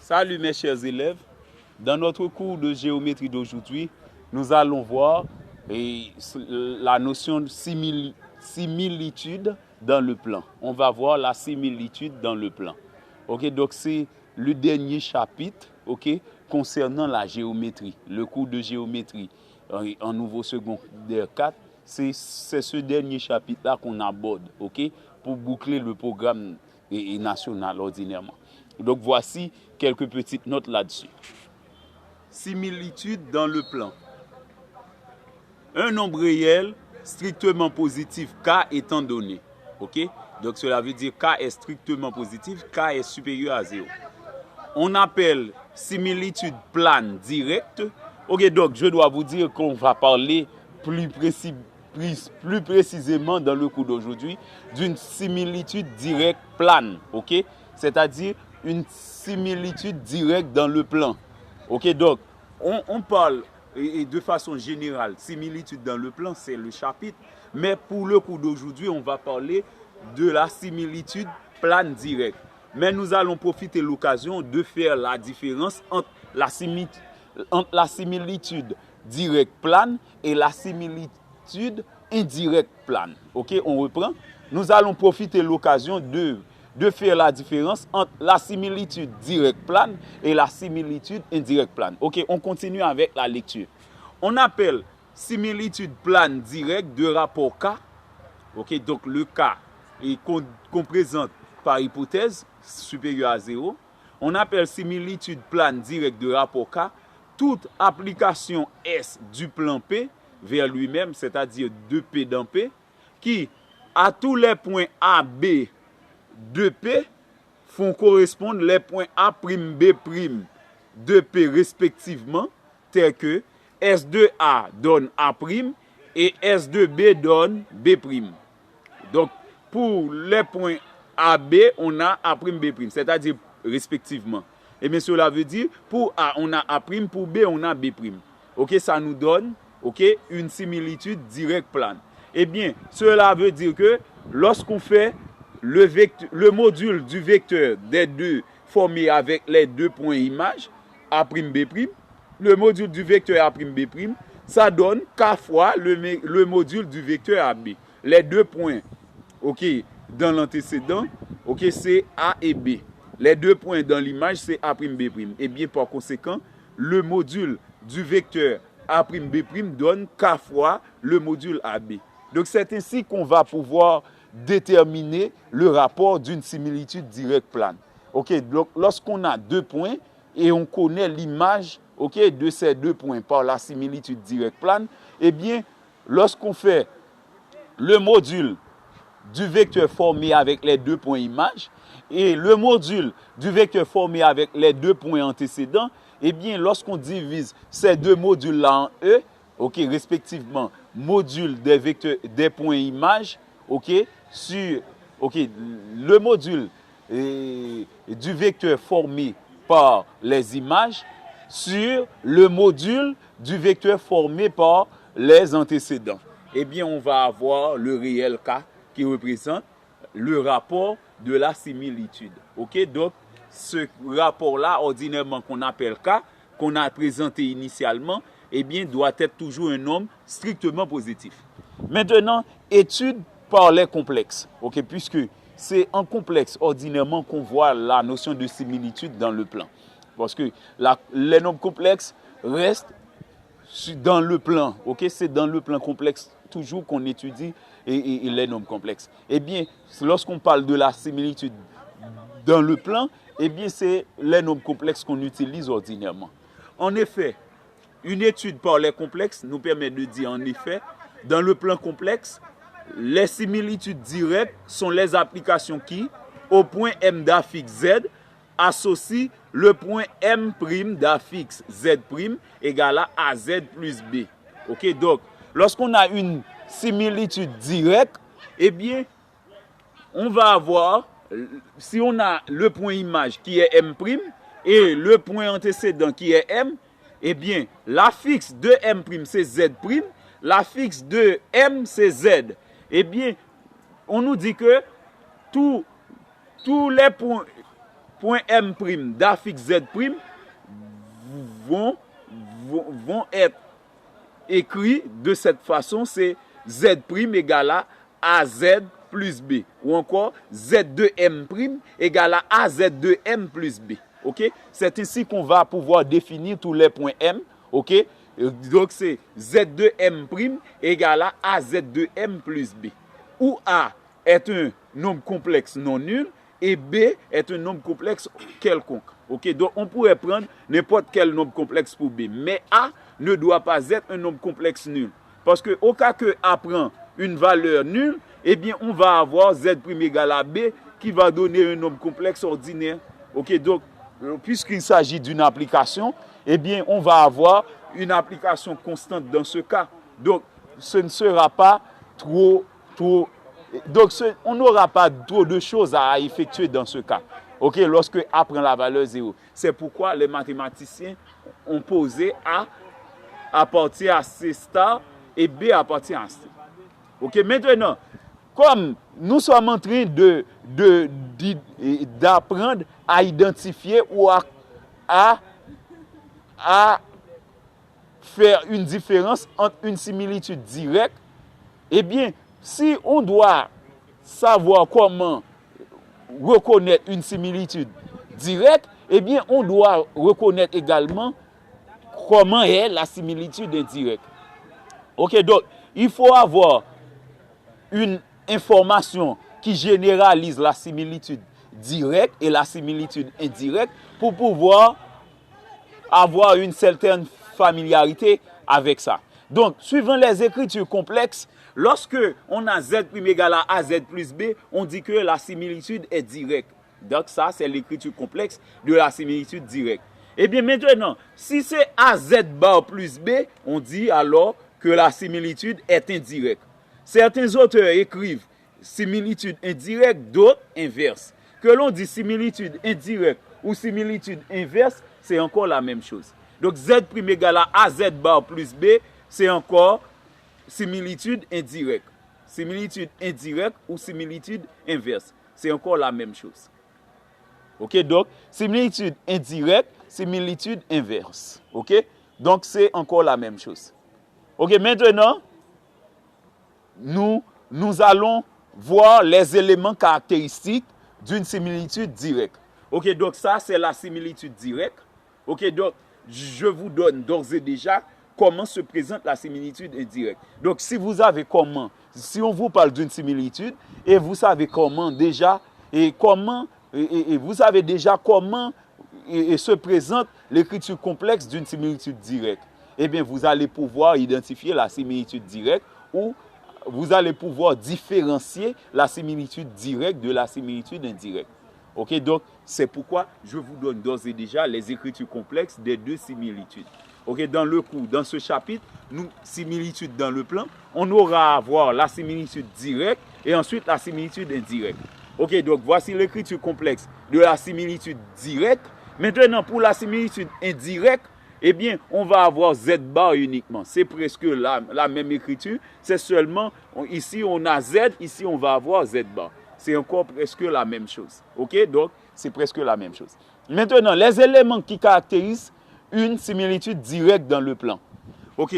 Salut mes chers élèves. Dans notre cours de géométrie d'aujourd'hui, nous allons voir la notion de similitude dans le plan. On va voir la similitude dans le plan. Ok, donc c'est le dernier chapitre, ok, concernant la géométrie, le cours de géométrie en nouveau secondaire 4. C'est ce dernier chapitre-là qu'on aborde, ok, pour boucler le programme national ordinairement. Donc voici quelques petites notes là-dessus. Similitude dans le plan. Un nombre réel strictement positif K étant donné. Ok? Donc cela veut dire K est strictement positif, K est supérieur à 0. On appelle similitude plane directe. Ok, donc je dois vous dire qu'on va parler plus précisément dans le cours d'aujourd'hui d'une similitude directe plane. Ok? C'est-à-dire une similitude directe dans le plan. Ok, donc on parle de façon générale, similitude dans le plan, c'est le chapitre, mais pour le cours d'aujourd'hui, on va parler de la similitude plane directe. Mais nous allons profiter de l'occasion de faire la différence entre la similitude directe plane et la similitude indirecte plane. Ok, on reprend. Nous allons profiter de l'occasion de faire la différence entre la similitude directe plane et la similitude indirecte plane. Ok, on continue avec la lecture. On appelle similitude plane directe de rapport K. Ok, donc le K qu'on présente par hypothèse supérieure à 0. On appelle similitude plane directe de rapport K toute application S du plan P vers lui-même, c'est-à-dire de P dans P, qui à tous les points A, B de P font correspondre les points A', B' de P respectivement, tels que S2A donne A' et S2B donne B'. Donc, pour les points AB, on a A', B', c'est-à-dire respectivement. Et bien, cela veut dire, pour A, on a A', pour B, on a B'. Ok, ça nous donne, ok, une similitude directe plane. Eh bien, cela veut dire que lorsqu'on fait le module du vecteur des deux formé avec les deux points images, A', B', le module du vecteur A', B', ça donne K fois le module du vecteur AB. Les deux points, ok, dans l'antécédent, ok, c'est A et B. Les deux points dans l'image, c'est A', B'. Et bien, par conséquent, le module du vecteur A', B' donne K fois le module AB. Donc, c'est ainsi qu'on va pouvoir déterminer le rapport d'une similitude directe plane. Ok, donc lorsqu'on a deux points et on connaît l'image, ok, de ces deux points par la similitude directe plane, eh bien, lorsqu'on fait le module du vecteur formé avec les deux points images et le module du vecteur formé avec les deux points antécédents, eh bien, lorsqu'on divise ces deux modules-là en E, ok, respectivement, module des points images, ok, sur le module du vecteur formé par les images sur le module du vecteur formé par les antécédents. Eh bien, on va avoir le réel K qui représente le rapport de la similitude. Ok, donc ce rapport-là, ordinairement qu'on appelle K, qu'on a présenté initialement, eh bien, doit être toujours un nombre strictement positif. Maintenant, étude par les complexes. Ok, puisque c'est en complexe ordinairement qu'on voit la notion de similitude dans le plan. Parce que les nombres complexes restent dans le plan. Ok, c'est dans le plan complexe toujours qu'on étudie et les nombres complexes. Eh bien, lorsqu'on parle de la similitude dans le plan, eh bien, c'est les nombres complexes qu'on utilise ordinairement. En effet, une étude par les complexes nous permet de dire en effet, dans le plan complexe, les similitudes directes sont les applications qui, au point M d'affixe Z, associent le point M' d'affixe Z' égale à AZ plus B. Ok, donc, lorsqu'on a une similitude directe, eh bien, on va avoir, si on a le point image qui est M' et le point antécédent qui est M, eh bien, l'affixe de M' c'est Z', l'affixe de M c'est Z. Eh bien, on nous dit que tous les points, point M' d'affixe Z' vont être écrits de cette façon, c'est Z' égale à AZ plus B. Ou encore Z2M' égale à AZ2M plus B. Ok? C'est ici qu'on va pouvoir définir tous les points M. Ok? Donc c'est Z2M' égale à AZ2M plus B. Où A est un nombre complexe non nul et B est un nombre complexe quelconque. Ok? Donc on pourrait prendre n'importe quel nombre complexe pour B. Mais A ne doit pas être un nombre complexe nul. Parce que au cas que A prend une valeur nulle, eh bien on va avoir Z' égale à B qui va donner un nombre complexe ordinaire. Ok? Donc puisqu'il s'agit d'une application, eh bien on va avoir une application constante dans ce cas. Donc ce ne sera pas trop. Donc on n'aura pas trop de choses à effectuer dans ce cas. Ok, lorsque A prend la valeur 0. C'est pourquoi les mathématiciens ont posé A appartient à C star et B appartient à C. Ok, maintenant, comme nous sommes en train d'apprendre à identifier ou à faire une différence entre une similitude directe, eh bien, si on doit savoir comment reconnaître une similitude directe, eh bien, on doit reconnaître également comment est la similitude indirecte. Ok, donc, il faut avoir une information qui généralise la similitude directe et la similitude indirecte pour pouvoir avoir une certaine familiarité avec ça. Donc, suivant les écritures complexes, lorsque on a Z' égale à AZ plus B, on dit que la similitude est directe. Donc ça, c'est l'écriture complexe de la similitude directe. Et bien maintenant, si c'est AZ bar plus B, on dit alors que la similitude est indirecte. Certains auteurs écrivent similitude indirecte, d'autres inverse. Que l'on dit similitude indirecte ou similitude inverse, c'est encore la même chose. Donc Z' égale à AZ bar plus B, c'est encore similitude indirecte. Similitude indirecte ou similitude inverse, c'est encore la même chose. Ok, donc similitude indirecte, similitude inverse. Ok, donc c'est encore la même chose. Ok, maintenant, nous allons voir les éléments caractéristiques d'une similitude directe. Ok, donc ça c'est la similitude directe. Ok, donc je vous donne d'ores et déjà comment se présente la similitude indirecte. Donc si on vous parle d'une similitude et vous savez comment déjà et vous savez déjà comment se présente l'écriture complexe d'une similitude directe, eh bien vous allez pouvoir identifier la similitude directe ou vous allez pouvoir différencier la similitude directe de la similitude indirecte. Ok, donc c'est pourquoi je vous donne d'ores et déjà les écritures complexes des deux similitudes. Ok, dans ce chapitre, similitude dans le plan, on aura à voir la similitude directe et ensuite la similitude indirecte. Ok, donc voici l'écriture complexe de la similitude directe. Maintenant, pour la similitude indirecte, eh bien, on va avoir Z bar uniquement. C'est presque la même écriture. C'est seulement, ici on a Z, ici on va avoir Z bar. C'est encore presque la même chose. Ok, donc c'est presque la même chose. Maintenant, les éléments qui caractérisent une similitude directe dans le plan. Ok,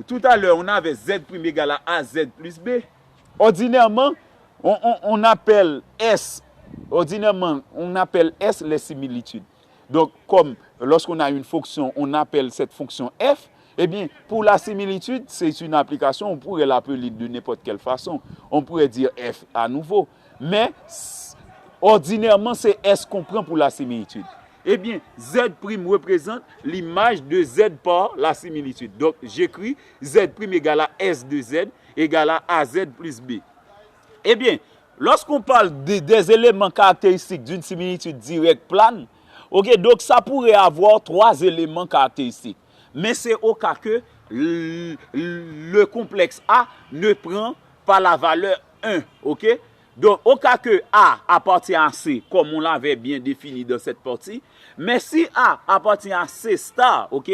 tout à l'heure, on avait Z' égale à AZ plus B. Ordinairement, on appelle S les similitudes. Donc, comme lorsqu'on a une fonction, on appelle cette fonction F, eh bien, pour la similitude, c'est une application, on pourrait l'appeler de n'importe quelle façon. On pourrait dire F à nouveau. Mais, ordinairement, c'est S qu'on prend pour la similitude. Eh bien, Z' représente l'image de Z par la similitude. Donc, j'écris Z' égale à S de Z égale à AZ plus B. Eh bien, lorsqu'on parle des éléments caractéristiques d'une similitude directe plane, ok, donc ça pourrait avoir 3 éléments caractéristiques. Mais c'est au cas que le complexe A ne prend pas la valeur 1, ok? Donc, au cas que A appartient à C, comme on l'avait bien défini dans cette partie, mais si A appartient à C star, ok?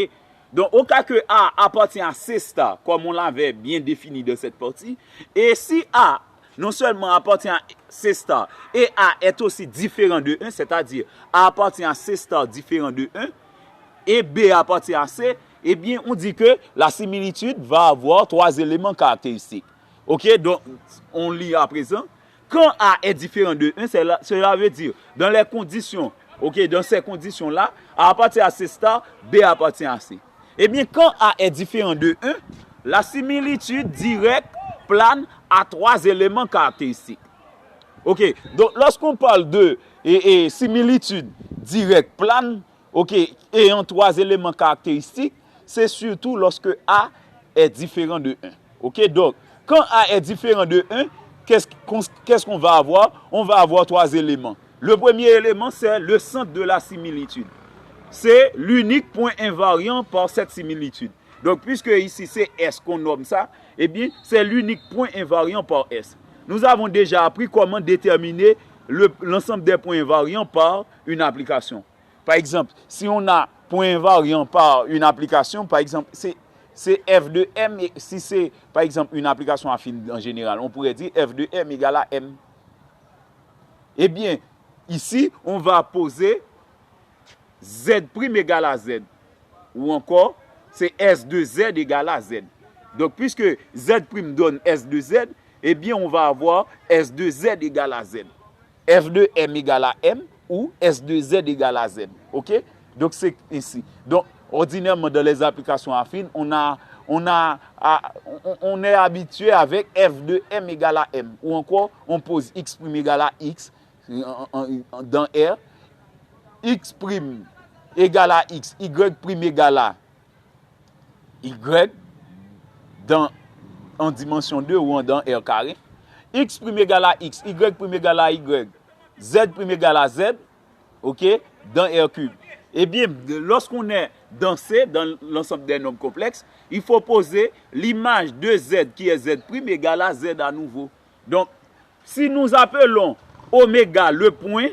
Donc, au cas que A appartient à C star, comme on l'avait bien défini dans cette partie, et si A non seulement appartient à C star, et A est aussi différent de 1, c'est-à-dire A appartient à C star différent de 1, et B appartient à C, eh bien, on dit que la similitude va avoir 3 éléments caractéristiques. Ok, donc, on lit à présent. Quand A est différent de 1, cela veut dire, dans les conditions, ok, dans ces conditions-là, A appartient à C star, B appartient à C. Eh bien, quand A est différent de 1, la similitude directe plane à 3 éléments caractéristiques. Ok, donc lorsqu'on parle de similitude directe plane, ok, ayant 3 éléments caractéristiques, c'est surtout lorsque A est différent de 1. Ok, donc quand A est différent de 1, qu'est-ce qu'on va avoir? On va avoir 3 éléments. Le premier élément, c'est le centre de la similitude. C'est l'unique point invariant par cette similitude. Donc, puisque ici c'est S qu'on nomme ça, eh bien, c'est l'unique point invariant par S. Nous avons déjà appris comment déterminer l'ensemble des points invariants par une application. Par exemple, si on a point invariant par une application, par exemple, c'est f de m, et si c'est par exemple une application affine en général, on pourrait dire f de m égale à m. Eh bien, ici, on va poser z' égale à z. Ou encore, c'est s de z égale à z. Donc, puisque z' donne s de z, eh bien, on va avoir s de z égale à z. F de m égale à m ou s de z égale à z. OK? Donc, c'est ici. Donc, ordinairement, dans les applications affines, on est habitué avec f de m égale à m. Ou encore, on pose x' égale à x dans R. X' égale à x, y' égale à y en dimension 2 ou dans R carré. X' égale à x, y' égale à y, z' égale à z, ok, dans R cube. Eh bien, lorsqu'on est dans C, dans l'ensemble des nombres complexes, il faut poser l'image de z qui est z' égale à z à nouveau. Donc, si nous appelons oméga le point,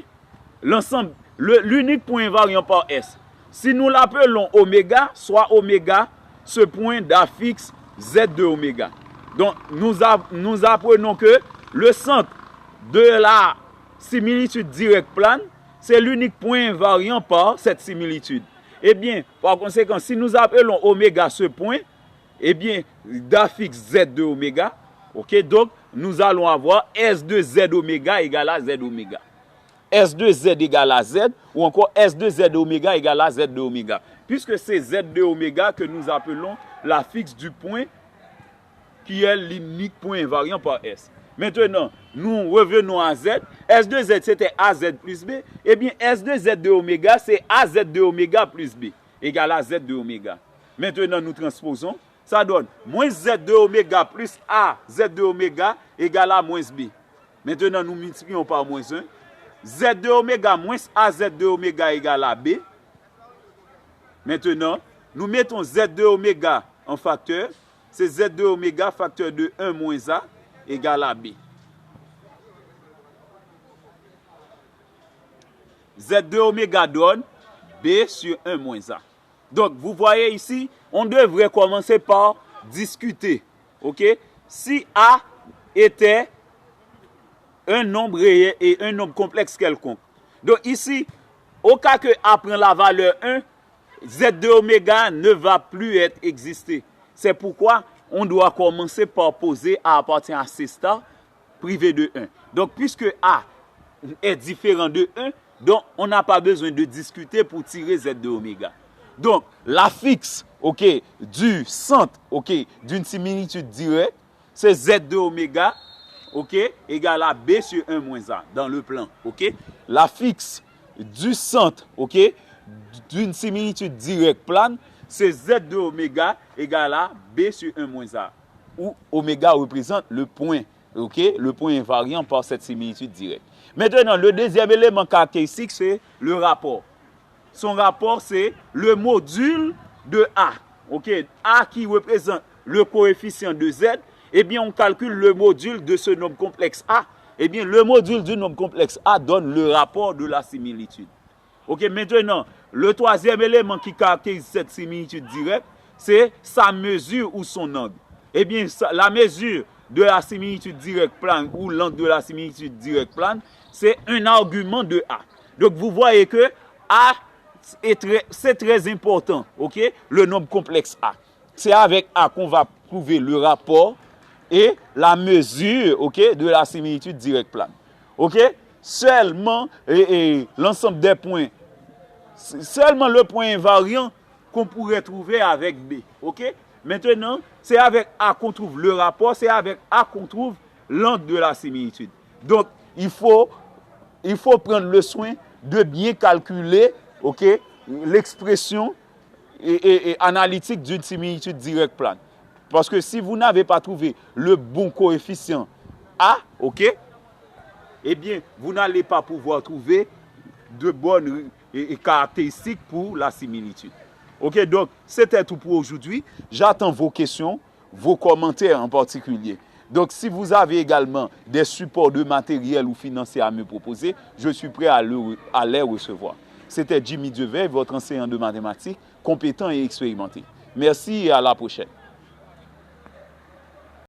l'ensemble, l'unique point invariant par S, si nous l'appelons oméga, soit oméga, ce point d'affixe z de oméga. Donc, nous apprenons que le centre de la similitude directe plane, c'est l'unique point invariant par cette similitude. Eh bien, par conséquent, si nous appelons oméga ce point, eh bien, d'affixe z de oméga, ok, donc, nous allons avoir S de z oméga égale à z oméga. S de z égale à z, ou encore S de z oméga égale à z de oméga. Puisque c'est z de oméga que nous appelons l'affixe du point qui est l'unique point invariant par S. Maintenant, nous revenons à Z. S de Z, c'était AZ plus B. Eh bien, S de Z de oméga, c'est AZ de oméga plus B, égale à Z de oméga. Maintenant, nous transposons. Ça donne moins Z de oméga plus AZ de oméga égale à moins B. Maintenant, nous multiplions par moins 1. Z de oméga moins AZ de oméga égale à B. Maintenant, nous mettons Z de oméga en facteur. C'est Z de oméga facteur de 1 moins A égale à B. Z de oméga donne B sur 1 moins A. Donc, vous voyez ici, on devrait commencer par discuter. Ok? Si A était un nombre réel et un nombre complexe quelconque. Donc, ici, au cas que A prend la valeur 1, Z de oméga ne va plus exister. C'est pourquoi on doit commencer par poser A appartient à C star privé de 1. Donc, puisque A est différent de 1, donc on n'a pas besoin de discuter pour tirer Z de oméga. Donc, l'affixe, ok, du centre, ok, d'une similitude directe, c'est Z de oméga, ok, égale à B sur 1 moins A dans le plan, ok. L'affixe du centre, ok, d'une similitude directe plane, c'est Z de oméga égale à B sur 1 moins A, où oméga représente le point, ok, le point invariant par cette similitude directe. Maintenant, le deuxième élément caractéristique, c'est le rapport. Son rapport, c'est le module de A, ok, A qui représente le coefficient de Z, eh bien, on calcule le module de ce nombre complexe A. Eh bien, le module du nombre complexe A donne le rapport de la similitude. Ok, maintenant, le troisième élément qui caractérise cette similitude directe, c'est sa mesure ou son angle. Eh bien, la mesure de la similitude directe plane ou l'angle de la similitude directe plane, c'est un argument de A. Donc vous voyez que A, c'est très important, ok? Le nombre complexe A. C'est avec A qu'on va trouver le rapport et la mesure, ok, de la similitude directe plane. Ok? Seulement l'ensemble des points, seulement le point invariant qu'on pourrait trouver avec B. Ok? Maintenant, c'est avec A qu'on trouve le rapport, c'est avec A qu'on trouve l'angle de la similitude. Donc, il faut prendre le soin de bien calculer, ok, l'expression analytique d'une similitude directe plane. Parce que si vous n'avez pas trouvé le bon coefficient A, ok, eh bien, vous n'allez pas pouvoir trouver de bonnes caractéristiques pour la similitude. Ok, donc c'était tout pour aujourd'hui. J'attends vos questions, vos commentaires en particulier. Donc, si vous avez également des supports de matériel ou financiers à me proposer, je suis prêt à les recevoir. C'était Jimmy Devey, votre enseignant de mathématiques, compétent et expérimenté. Merci et à la prochaine.